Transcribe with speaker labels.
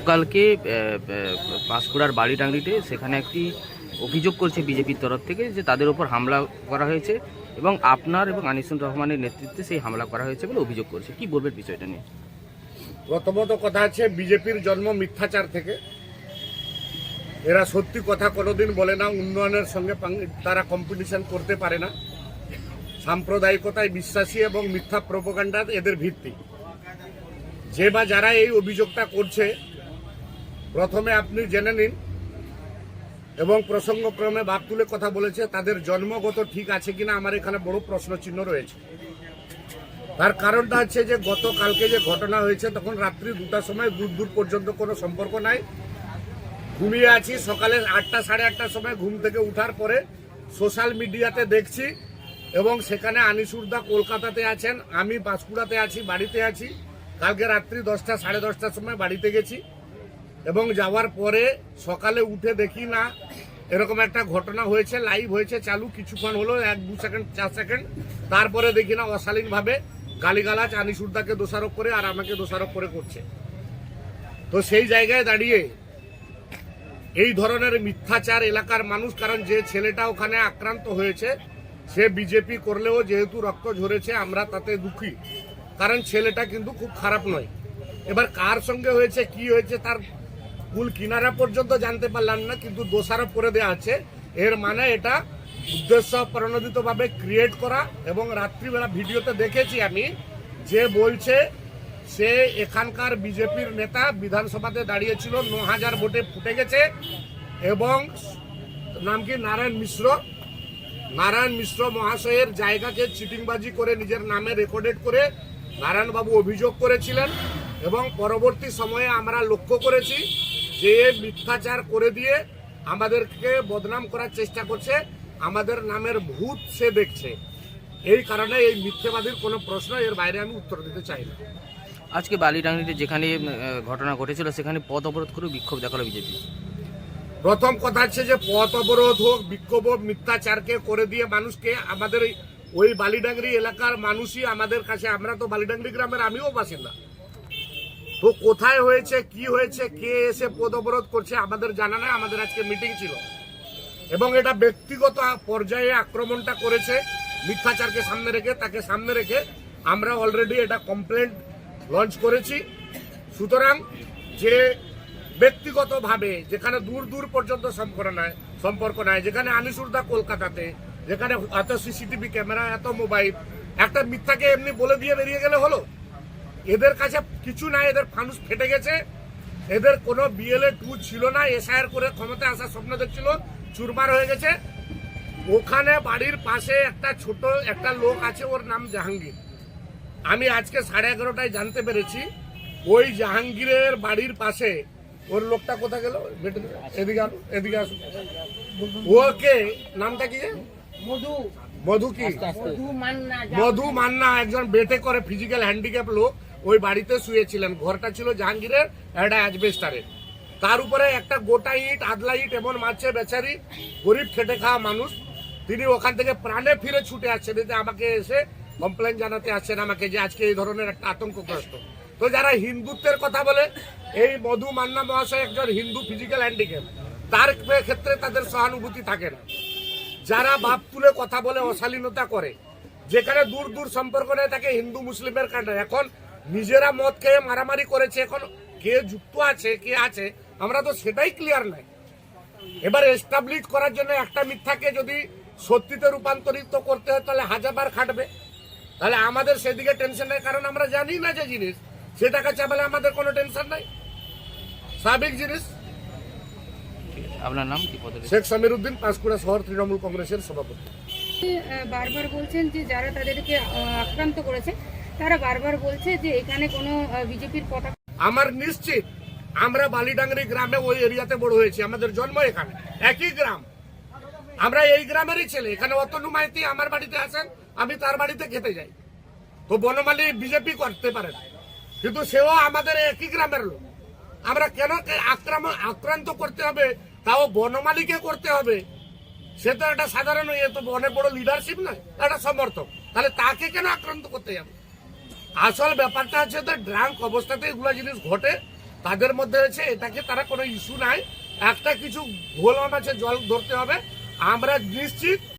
Speaker 1: কালকে পাঁশকুড়ার বালিডাংরিতে সেখানে একটি অভিযোগ করছে বিজেপির তরফ থেকে যে তাদের উপর হামলা করা হয়েছে এবং আপনার এবং আনিসুর রহমানের নেতৃত্বে সেই হামলা করা হয়েছে বলে অভিযোগ করছে। কি বলবেন বিষয়টা নিয়ে?
Speaker 2: প্রথমত কথা আছে, বিজেপির জন্ম মিথ্যাচার থেকে। এরা সত্যি কথা কোনোদিন বলে না, উন্নয়নের সঙ্গে তারা কম্পিটিশন করতে পারে না। সাম্প্রদায়িকতায় বিশ্বাসী এবং মিথ্যা প্রোপাগান্ডা এদের ভিত্তি। যে বা যারা এই অভিযোগটা করছে, প্রথমে আপনি জেনে নিন এবং প্রসঙ্গক্রমে ভাগ তুলে কথা বলেছে, তাদের জন্মগত ঠিক আছে কিনা আমার এখানে বড় প্রশ্নচিহ্ন রয়েছে। তার কারণটা হচ্ছে যে গতকালকে যে ঘটনা হয়েছে তখন রাত্রি 2টার সময় দূর পর্যন্ত কোনো সম্পর্ক নাই, ঘুমিয়ে আছি। সকালে 8টা সাড়ে 8টার সময় ঘুম থেকে উঠার পরে সোশ্যাল মিডিয়াতে দেখছি এবং সেখানে আনিসুরদা কলকাতাতে আছেন, আমি পাঁশকুড়াতে আছি, বাড়িতে আছি। কালকে রাত্রি 10টা সাড়ে 10টার সময় বাড়িতে গেছি এবং যাওয়ার পরে সকালে উঠে দেখি না এরকম একটা ঘটনা হয়েছে, লাইভ হয়েছে, চালু কিছুক্ষণ হলো, 1-2 সেকেন্ড 4 সেকেন্ড, তারপরে দেখি না অশালীনভাবে গালিগালাজ আনিসুরদাকে দোষারোপ করে আর আমাকে দোষারোপ করে করছে। তো সেই জায়গায় দাঁড়িয়ে এই ধরনের মিথ্যাচার এলাকার মানুষ, কারণ যে ছেলেটা ওখানে আক্রান্ত হয়েছে সে বিজেপি করলেও যেহেতু রক্ত ঝরেছে আমরা তাতে দুঃখী, কারণ ছেলেটা কিন্তু খুব খারাপ নয়। এবার কার সঙ্গে হয়েছে কি হয়েছে তার কুল কিনারা পর্যন্ত জানতে পারলাম না, কিন্তু দোষারোপ করে দেওয়া আছে। এর মানে এটা উদ্দেশ্য প্রণোদিতভাবে ক্রিয়েট করা। এবং রাত্রিবেলা ভিডিওতে দেখেছি আমি, যে বলছে সে এখানকার বিজেপির নেতা, বিধানসভাতে দাঁড়িয়েছিল, 9000 ভোটে ফুটে গেছে এবং নাম কি নারায়ণ মিশ্র মহাশয়ের জায়গাকে চিটিংবাজি করে নিজের নামে রেকর্ডেড করে নারায়ণবাবু অভিযোগ করেছিলেন। এবং পরবর্তী সময়ে আমরা লক্ষ্য করেছি যে মিথ্যাচার করে দিয়ে আমাদেরকে বদনাম করার চেষ্টা করছে, আমাদের নামের ভূত সে দেখছে। এই কারণে এই মিথ্যেবাদীর কোনো প্রশ্ন এর বাইরে আমি উত্তর দিতে চাই না।
Speaker 1: আজকে বালিডাংরিতে যেখানে ঘটনা ঘটেছিল সেখানে পথ অবরোধ করে বিক্ষোভ দেখালো বিজেপি।
Speaker 2: প্রথম কথা হচ্ছে যে পথ অবরোধ হোক, বিক্ষোভ হোক, মিথ্যাচারকে করে দিয়ে মানুষকে, আমাদের ওই বালিডাংরি এলাকার মানুষই আমাদের কাছে, আমরা তো বালিডাংরি গ্রামের, আমিও বাসিন্দা, তো কোথায় হয়েছে কি হয়েছে কে এসে পথ অবরোধ করছে আমাদের জানা নাই। আমাদের আজকে মিটিং ছিল এবং এটা ব্যক্তিগত পর্যায়ে আক্রমণটা করেছে মিথ্যাচারকে সামনে রেখে, তাকে সামনে রেখে আমরা অলরেডি এটা কমপ্লেন্ট লঞ্চ করেছি। সুতরাং যে ব্যক্তিগতভাবে যেখানে দূর পর্যন্ত সম্পর্ক নাই, যেখানে আনিসুরদা কলকাতাতে, যেখানে এত সিসিটিভি ক্যামেরা, এত মোবাইল, একটা মিথ্যাকে এমনি বলে দিয়ে বেরিয়ে গেলে হলো? এদের কাছে কিছু নাই, এদের ফানুস ফেটে গেছে। এদের কোনো BLA 2 ছিল না, SIR করে ক্ষমতায় আসার স্বপ্ন দেখছিল, চুরমার হয়ে গেছে। ওখানে বাড়ির পাশে একটা ছোট একটা লোক আছে, ওর নাম জাহাঙ্গীর। আমি আজকে 11:30টায় জানতে পেরেছি ওই জাহাঙ্গীরের বাড়ির পাশে, ওর লোকটা কোথা গেল, এদিকে আসুন, ওকে নামটা কি, মধু মান্না, একজন বেটে করে ফিজিক্যাল হ্যান্ডিক্যাপ লোক, ওই বাড়িতে শুয়েছিলেন। ঘরটা ছিল জাহাঙ্গীরের একটা অ্যাজবেস্টারের, তার উপরে একটা গোটা ইট, আদলা ইট এমন মারছে বেচারি, গরিব খেটে খাওয়া মানুষ। তিনি ওখান থেকে প্রাণে ফিরে ছুটে আসছেন, এতে আমাকে এসে কমপ্লেন জানাতে আসছেন আমাকে যে আজকে এই ধরনের একটা আতঙ্কগ্রস্ত। তো যারা হিন্দুত্বের কথা বলে, এই মধু মান্না মহাশয় একজন হিন্দু ফিজিক্যাল হ্যান্ডিক্যাপ, তার ক্ষেত্রে তাদের সহানুভূতি থাকে না। যারা বাপ তুলে কথা বলে, অশালীনতা করে, যেখানে দূর সম্পর্ক নেই, তাকে হিন্দু মুসলিমের কাণ্ড। এখন নিজেরা মদ খেয়ে মারামারি করেছে, এখন কে যুক্ত আছে কে আছে আমরা তো সেটাই ক্লিয়ার নাই। এবার এস্টাবলিশ করার জন্য একটা মিথ্যাকে যদি সত্যিতে রূপান্তরিত করতে হয় তাহলে 1000বার খাটবে। তাহলে আমাদের সেদিকে টেনশন নেই, কারণ আমরা জানি না যে জিনিস, সেটাকে চাপালে আমাদের কোনো টেনশন নাই, স্বাভাবিক জিনিস।
Speaker 1: আপনার নাম কি?
Speaker 2: শেখ সমীর উদ্দিন, পাঁশকুড়া শহর তৃণমূল কংগ্রেসের সভাপতি।
Speaker 3: বারবার বলছেন যে যারা তাদেরকে আক্রান্ত করেছে তারা বারবার বলছে যে এখানে কোনো বিজেপির পতাকা।
Speaker 2: আমার নিশ্চিত, আমরা বালিডাংরি গ্রামে ওই এরিয়াতে বড় হয়েছি, আমাদের জন্ম এখানে, একই গ্রাম, আমরা এই গ্রামেরই ছেলে। এখানে অতনু মাইতি আমার বাড়িতে আসেন, আমি তার বাড়িতে খেতে যাই। তো বনমালী বিজেপি করতে পারে না, কিন্তু সেও আমাদের একই গ্রামের লোক। আমরা কেন আক্রান্ত করতে হবে, তাও বনমালীকে করতে হবে? সে তো একটা সাধারণ, এ তো অনেক বড় লিডারশিপ নয়, একটা সমর্থক, তাহলে তাকে কেন আক্রান্ত করতে যাবে? আসল ব্যাপারটা হচ্ছে তো ড্রাঙ্ক অবস্থাতে এগুলো জিনিস ঘটে তাদের মধ্যে হয়েছে, এটাকে তারা কোনো ইস্যু নাই। একটা কিছু ঘোল মাছে জল ধরতে হবে। আমরা নিশ্চিত